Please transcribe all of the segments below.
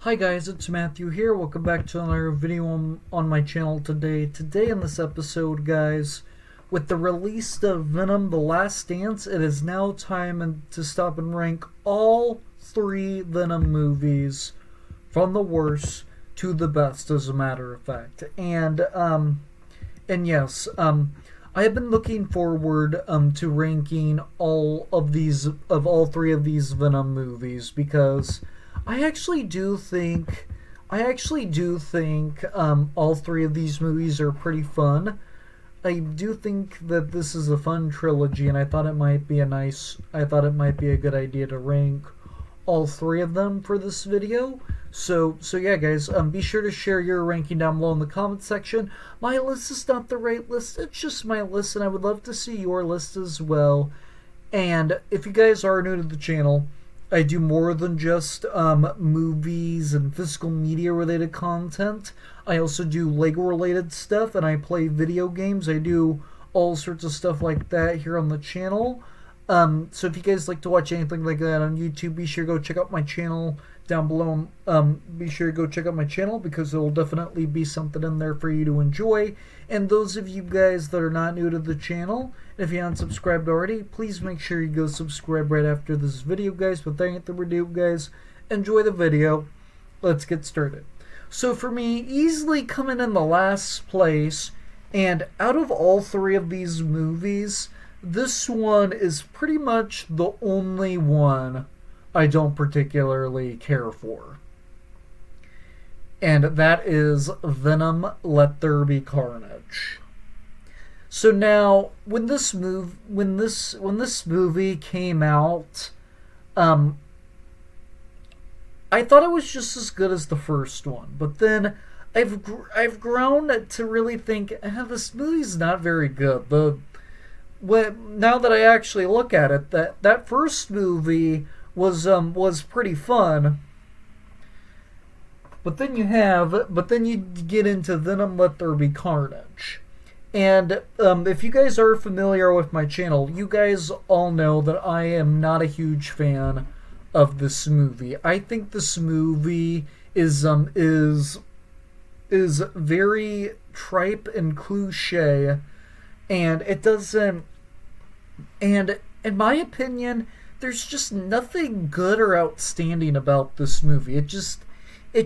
Hi guys, it's Matthew here. Welcome back to another video on my channel today. Today in this episode, guys, with the release of Venom: The Last Dance, it is now time to stop and rank all three Venom movies from the worst to the best, as a matter of fact. And yes, I have been looking forward to ranking all three of these Venom movies because I actually do think all three of these movies are pretty fun. I do think that this is a fun trilogy, and I thought it might be a good idea to rank all three of them for this video. So yeah, guys, be sure to share your ranking down below in the comment section. My list is not the right list; it's just my list, and I would love to see your list as well. And if you guys are new to the channel, I do more than just movies and physical media related content. I also do Lego related stuff, and I play video games. I do all sorts of stuff like that here on the channel. So if you guys like to watch anything like that on YouTube, be sure to go check out my channel down below. Be sure to go check out my channel because there will definitely be something in there for you to enjoy. And those of you guys that are not new to the channel, if you haven't subscribed already, please make sure you go subscribe right after this video, guys. But thank you for doing, guys. Enjoy the video. Let's get started. So for me, easily coming in the last place, and out of all three of these movies, this one is pretty much the only one I don't particularly care for. And that is Venom: Let There Be Carnage. So now, when this movie came out, I thought it was just as good as the first one. But then I've grown to really think this movie's not very good. Now that I actually look at it, that first movie was pretty fun. But then you get into Venom: Let There Be Carnage. And if you guys are familiar with my channel, you guys all know that I am not a huge fan of this movie. I think this movie is very tripe and cliche, and it doesn't. And in my opinion, there's just nothing good or outstanding about this movie. It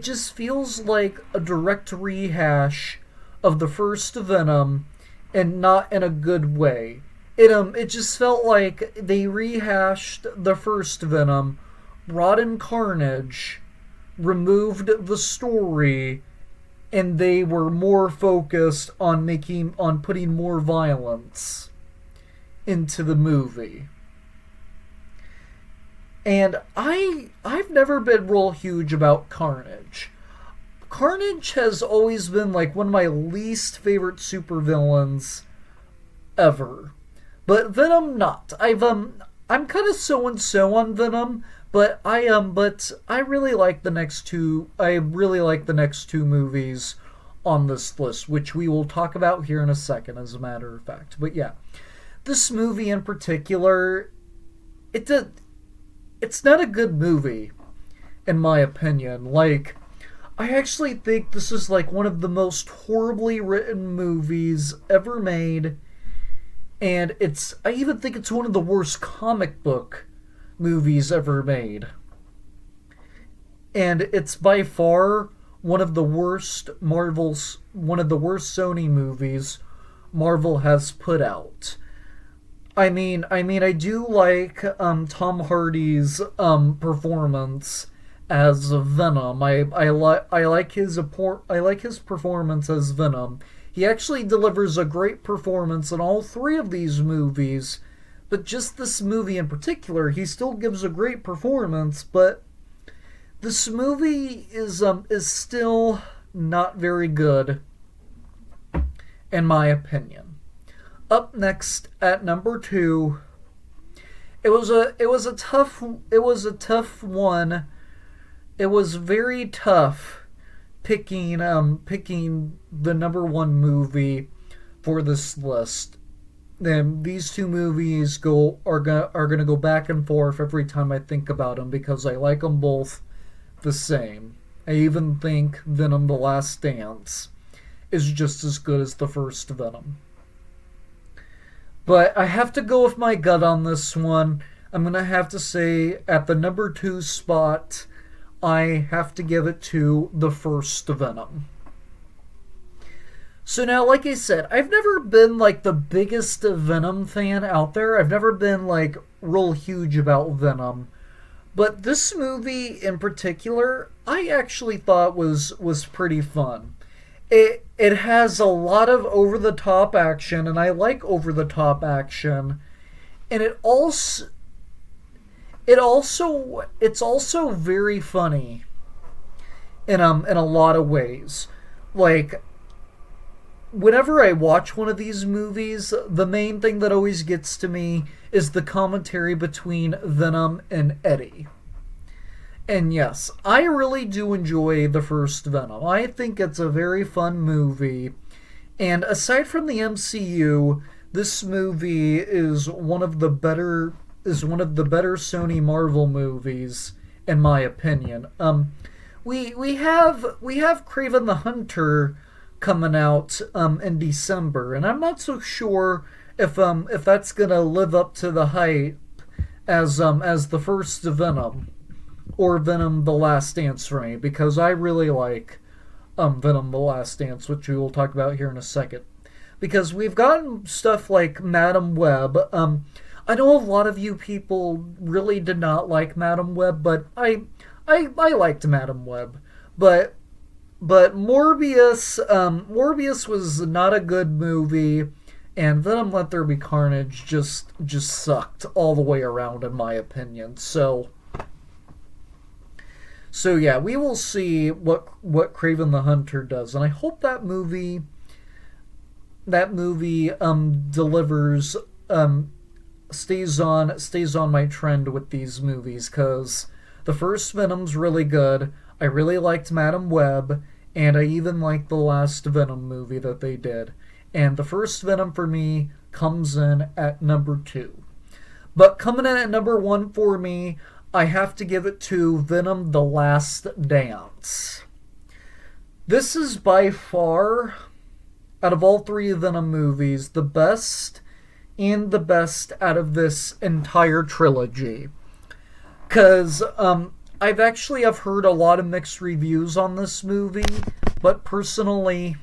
just feels like a direct rehash of the first Venom, and not in a good way. It just felt like they rehashed the first Venom, brought in Carnage, removed the story, and they were more focused on putting more violence into the movie. And I've never been real huge about Carnage. Carnage has always been like one of my least favorite supervillains ever. But Venom not. I'm kind of so and so on Venom, but I really like the next two. I really like the next two movies on this list, which we will talk about here in a second, as a matter of fact. But yeah, this movie in particular, it's not a good movie, in my opinion. Like, I actually think this is like one of the most horribly written movies ever made, and I even think it's one of the worst comic book movies ever made. And it's by far one of the worst Sony movies Marvel has put out. I mean, I do like Tom Hardy's performance as Venom. I like his performance as Venom. He actually delivers a great performance in all three of these movies, but just this movie in particular, he still gives a great performance. But this movie is still not very good, in my opinion. Up next at number 2, it was a tough one. It was very tough picking the number 1 movie for this list. And these two movies are gonna go back and forth every time I think about them because I like them both the same. I even think Venom: The Last Dance is just as good as the first Venom. But I have to go with my gut on this one. I'm gonna have to say at the number 2 spot, I have to give it to the first Venom. So now, like I said, I've never been like the biggest Venom fan out there. I've never been like real huge about Venom. But this movie in particular, I actually thought was pretty fun. It has a lot of over the top action, and I like over the top action. And it's also very funny in a lot of ways. Like whenever I watch one of these movies, the main thing that always gets to me is the commentary between Venom and Eddie. And yes, I really do enjoy the first Venom. I think it's a very fun movie. And aside from the MCU, this movie is one of the better Sony Marvel movies, in my opinion. We have Kraven the Hunter coming out in December, and I'm not so sure if that's gonna live up to the hype as the first Venom or Venom: The Last Dance for me, because I really like Venom: The Last Dance, which we will talk about here in a second. Because we've gotten stuff like Madam Web. I know a lot of you people really did not like Madam Web, but I liked Madam Web. But Morbius was not a good movie, and Venom: Let There Be Carnage just sucked all the way around, in my opinion. So yeah, we will see what Kraven the Hunter does, and I hope that movie delivers, stays on my trend with these movies, because the first Venom's really good. I really liked Madam Web, and I even liked the last Venom movie that they did. And the first Venom for me comes in at number 2. But coming in at number 1 for me, I have to give it to Venom: The Last Dance. This is by far, out of all 3 Venom movies, the best out of this entire trilogy. Because I've heard a lot of mixed reviews on this movie, but personally,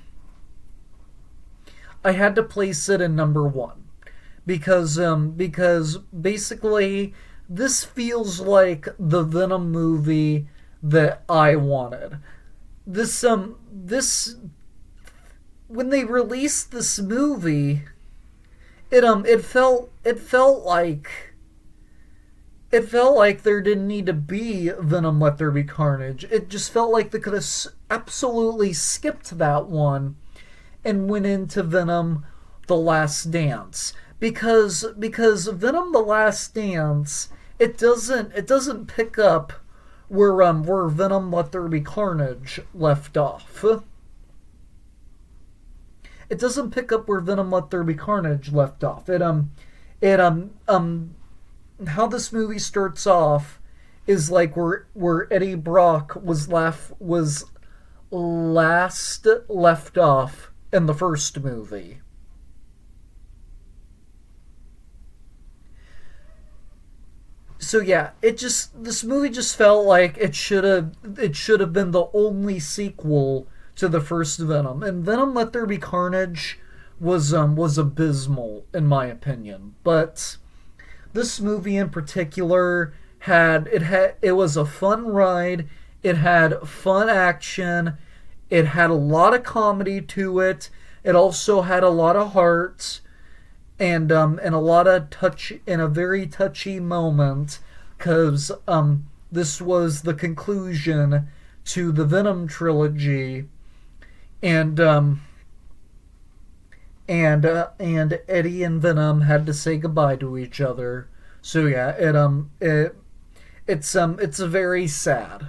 I had to place it in number 1 because basically this feels like the Venom movie that I wanted. This when they released this movie, it felt like there didn't need to be Venom: Let There Be Carnage. It just felt like they could have absolutely skipped that one and went into Venom: The Last Dance. Because Venom: The Last Dance, it doesn't pick up where Venom: Let There Be Carnage left off. It doesn't pick up where Venom: Let There Be Carnage left off. How this movie starts off is like where Eddie Brock was last left off in the first movie. So yeah, this movie just felt like it should have been the only sequel to the first Venom, and Venom: Let There Be Carnage was abysmal in my opinion. But this movie in particular it was a fun ride. It had fun action. It had a lot of comedy to it. It also had a lot of heart and a lot of touch in a very touchy moment, because this was the conclusion to the Venom trilogy, and Eddie and Venom had to say goodbye to each other. So yeah, it's very sad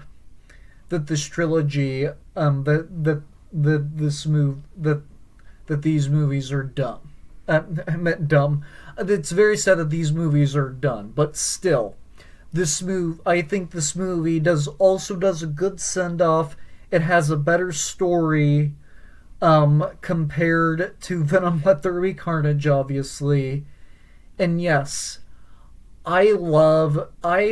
that this trilogy that these movies are done. I meant dumb. It's very sad that these movies are done, but still, I think this movie does a good send off. it has a better story compared to Venom Let There Be Carnage, obviously. And yes, I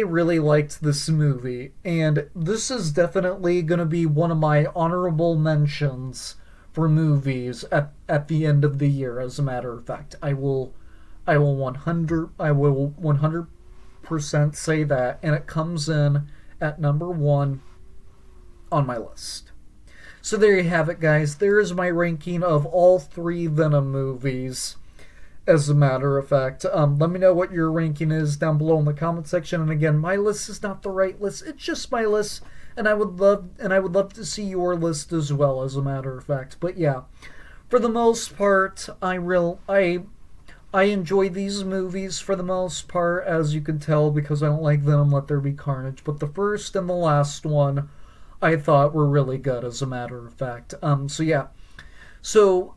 really liked this movie, and this is definitely going to be one of my honorable mentions for movies at the end of the year. As a matter of fact, I will 100% say that, and it comes in at number 1 on my list. So there you have it, guys. There is my ranking of all 3 Venom movies. As a matter of fact, let me know what your ranking is down below in the comment section. And again, my list is not the right list; it's just my list, and I would love to see your list as well. As a matter of fact, but yeah, for the most part, I enjoy these movies for the most part, as you can tell, because I don't like Venom Let There Be Carnage. But the first and the last one, I thought were really good, as a matter of fact. So yeah. So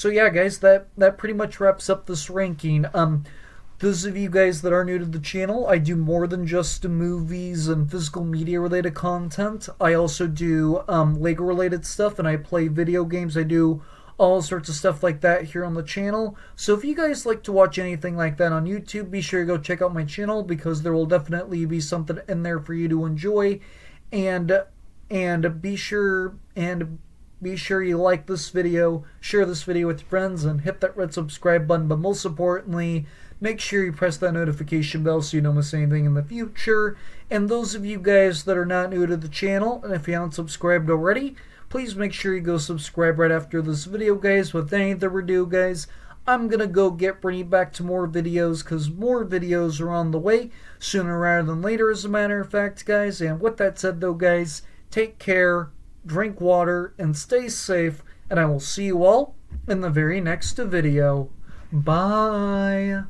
yeah, guys, that pretty much wraps up this ranking. Those of you guys that are new to the channel, I do more than just movies and physical media related content. I also do Lego related stuff, and I play video games. I do all sorts of stuff like that here on the channel. So if you guys like to watch anything like that on YouTube, be sure to go check out my channel, because there will definitely be something in there for you to enjoy. And be sure you like this video, share this video with your friends, and hit that red subscribe button. But most importantly, make sure you press that notification bell so you don't miss anything in the future. And those of you guys that are not new to the channel, and if you haven't subscribed already, please make sure you go subscribe right after this video, guys. With any further ado, guys, I'm going to go get ready back to more videos, because more videos are on the way sooner rather than later, as a matter of fact, guys. And with that said, though, guys, take care, drink water, and stay safe, and I will see you all in the very next video. Bye!